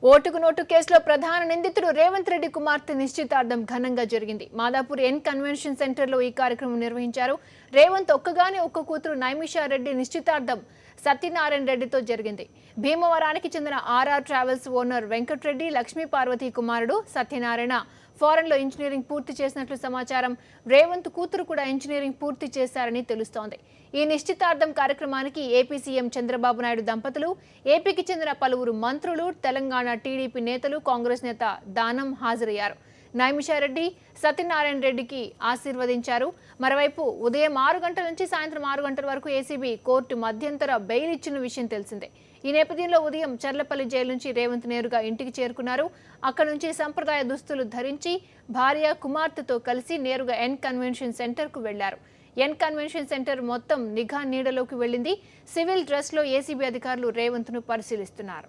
ఓటుకు నోటు కేసులో ప్రధాన నిందితుడు రేవంత్ రెడ్డి కుమార్తె నిశ్చితార్థం ఘనంగా జరిగింది. మాదాపూర్ ఎన్ కన్వెన్షన్ సెంటర్లో ఈ కార్యక్రమం నిర్వహించారు. రేవంత్ ఒక్కగానే ఒక్క కూతురు నైమిషారెడ్డి నిశ్చితార్థం సత్యనారాయణ రెడ్డితో జరిగింది. భీమవరానికి చెందిన RR travels owner Venkatreddy Lakshmi Parvathi కుమారుడు సత్యనారాయణ ఫారెన్లో ఇంజనీరింగ్ పూర్తి చేసినట్లు సమాచారం. రేవంత్ కూతురు కూడా ఇంజనీరింగ్ పూర్తి చేశారని తెలుస్తోంది. ఈ నిశ్చితార్థం కార్యక్రమానికి ఏపీ సీఎం చంద్రబాబు నాయుడు దంపతులు, ఏపీకి చెందిన పలువురు మంత్రులు, తెలంగాణ టీడీపీ నేతలు, కాంగ్రెస్ నేత దానం హాజరయ్యారు. నైమిషారెడ్డి సత్యనారాయణ రెడ్డికి ఆశీర్వదించారు. మరోవైపు ఉదయం 6 గంటల నుంచి సాయంత్రం 6 గంటల వరకు ఏసీబీ కోర్టు మధ్యంతర బెయిల్ ఇచ్చిన విషయం తెలిసిందే. ఈ నేపథ్యంలో ఉదయం చర్లపల్లి జైలు నుంచి రేవంత్ నేరుగా ఇంటికి చేరుకున్నారు. అక్కడి నుంచి సంప్రదాయ దుస్తులు ధరించి భార్య, కుమార్తెతో కలిసి నేరుగా ఎన్ కన్వెన్షన్ సెంటర్కు వెళ్లారు. ఎన్ కన్వెన్షన్ సెంటర్ మొత్తం నిఘా నీడలోకి వెళ్లింది. సివిల్ డ్రెస్లో ఏసీబీ అధికారులు రేవంత్ను పరిశీలిస్తున్నారు.